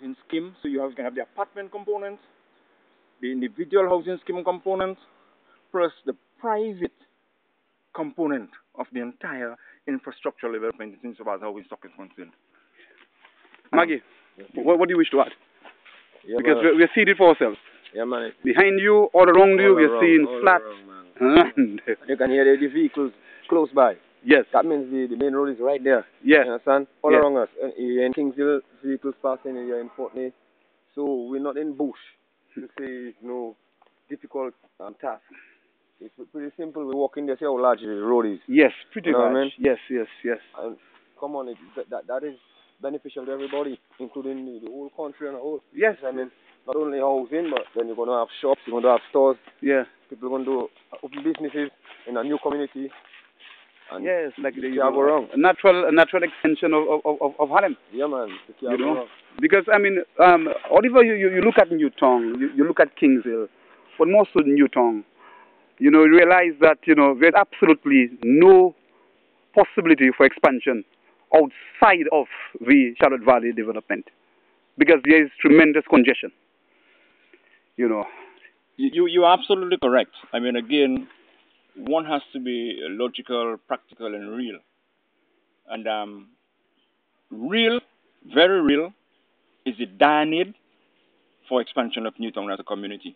housing scheme. So you can have the apartment component, the individual housing scheme component, plus the private component of the entire infrastructure development insofar as housing stock is concerned. Maggie, what do you wish to add? Yeah, because we're seeing it for ourselves. Yeah, man. Behind you, all around you, we're seeing flats. And you can hear the vehicles close by. Yes. That means the main road is right there. Yes. You understand? All yes. around us. You're in Kingsville, vehicles passing, and you're in Fortney. So we're not in bush to say no difficult task. It's pretty simple. We walk in there, see how large the road is. Yes, pretty large. I mean? Yes, yes, yes. And come on, that is beneficial to everybody, including the whole country and the whole. Yes. I mean, not only housing, but then you're going to have shops, you're going to have stores. Yeah. People are going to open businesses in a new community. And yes, like you can't go wrong. A natural extension of Harlem. Yeah, man. You can't go wrong. Because, I mean, Oliver, you look at Newtown, you look at Kingsville, but more so Newtown. You know, you realize that, you know, there's absolutely no possibility for expansion outside of the Charlotte Valley development because there is tremendous congestion, you know. You're absolutely correct. I mean, again, one has to be logical, practical, and real. And real, very real, is the dire need for expansion of Newtown as a community.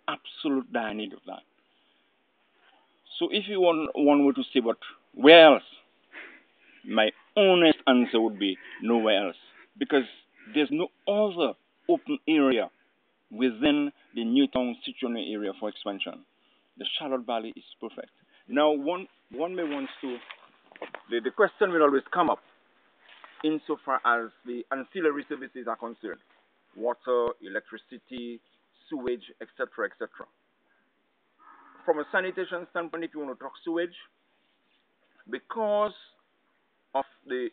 Absolute dire need of that. So if you want one way to say, but where else? My honest answer would be nowhere else. Because there's no other open area within the Newtown Citroen area for expansion. The Charlotte Valley is perfect. Now, one may want to, the question will always come up insofar as the ancillary services are concerned. Water, electricity, sewage, etc., etc. From a sanitation standpoint, if you want to talk sewage, because of the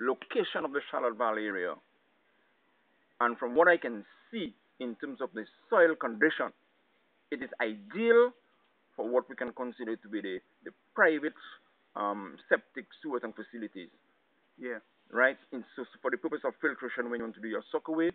location of the Charlotte Valley area, and from what I can see in terms of the soil condition, it is ideal for what we can consider to be the private septic sewers and facilities. Yeah. Right? So for the purpose of filtration when you want to do your sockaway,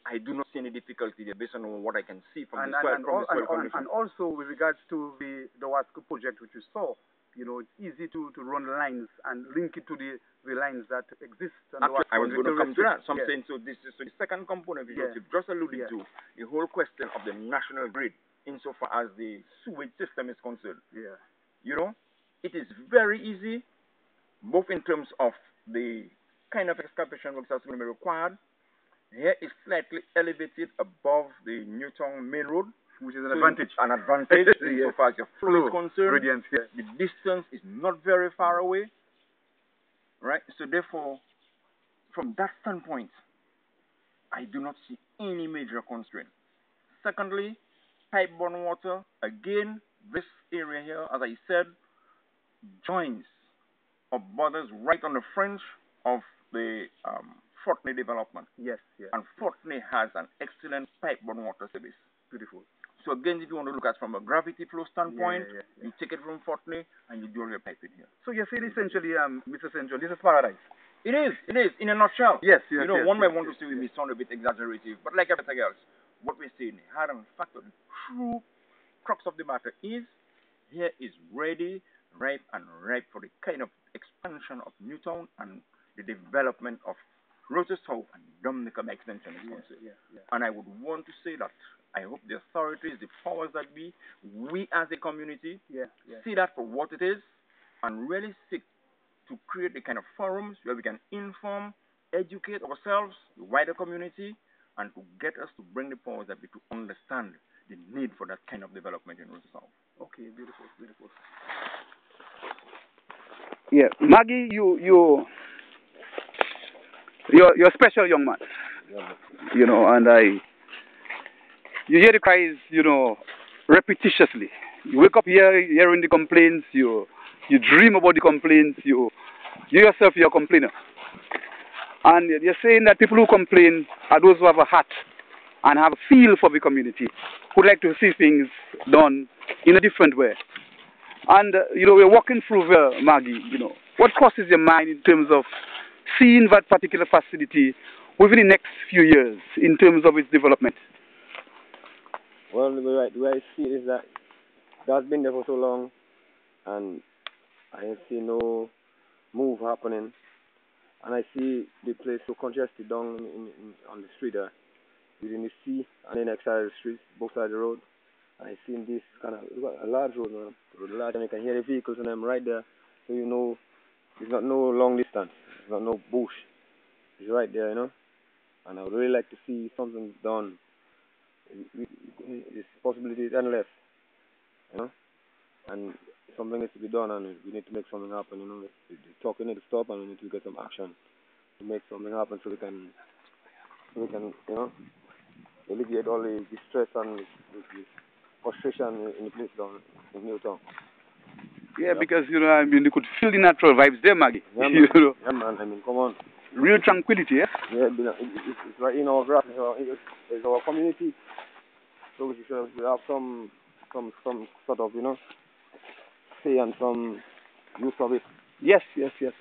I do not see any difficulty there based on what I can see from the soil condition. And also with regards to the Wasco project which you saw, you know, it's easy to run lines and link it to the lines that exist. Actually, I was going to come to that. So I'm saying, so this is the second component which you've just alluded to, the whole question of the national grid insofar as the sewage system is concerned. Yeah. You know, it is very easy, both in terms of the kind of excavation works that's going to be required. Here is slightly elevated above the Newtown main road, which is an advantage. An advantage insofar as your flow is concerned. Radiance, yeah. The distance is not very far away. Right? So therefore, from that standpoint, I do not see any major constraint. Secondly, pipe-borne water. Again, this area here, as I said, joins or borders right on the fringe of the Fortney development. Yes, yes. And Fortney has an excellent pipe-borne water service. Beautiful. So again, if you want to look at from a gravity flow standpoint, you take it from Fortney and you do all your piping here. So you say essentially, Mr. Central, this is paradise. It is, in a nutshell. Yes, you know, one may want to say we may sound a bit exaggerative, but like everything else, what we're saying, hard and fact, the true crux of the matter is, here is ready, ripe, and ripe for the kind of expansion of Newtown and the development of Roses South and Dominica by extension is concerned. And I would want to say that I hope the authorities, the powers that be, we as a community, see that for what it is and really seek to create the kind of forums where we can inform, educate ourselves, the wider community, and to get us to bring the powers that be to understand the need for that kind of development in Roses South. Okay, beautiful, beautiful. Yeah, Maggie, you're a special young man, you know, and you hear the cries, you know, repetitiously. You wake up hearing the complaints, you dream about the complaints, you yourself, you're a complainer. And you're saying that people who complain are those who have a heart and have a feel for the community, who like to see things done in a different way. And, you know, we're walking through Maggie, you know, what crosses your mind in terms of seeing that particular facility within the next few years in terms of its development? Well, the way I see it is that that's been there for so long, and I see no move happening, and I see the place so congested down on the street there, within the sea, and then next side of the street, both sides of the road. And I see this kind of a large road, man. Large, and you can hear the vehicles and them right there, so you know it's not no long distance, it's not no bush, it's right there, you know. And I would really like to see something done. This possibility is endless, you know. And something needs to be done, and we need to make something happen, you know. The talking need to stop, and we need to get some action to make something happen, so we can, you know, alleviate all the stress and the frustration in the place down in Newtown. Yeah, because, you know, I mean, you could feel the natural vibes there, Maggie. Yeah, man. You know? Yeah, man. I mean, come on. Real tranquility, yeah? Yeah, it's right in our grasp. It's our community. So we should have some sort of, you know, say and some use of it. Yes, yes, yes.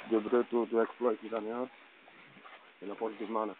Should be able to exploit it, and, you know, in a positive manner.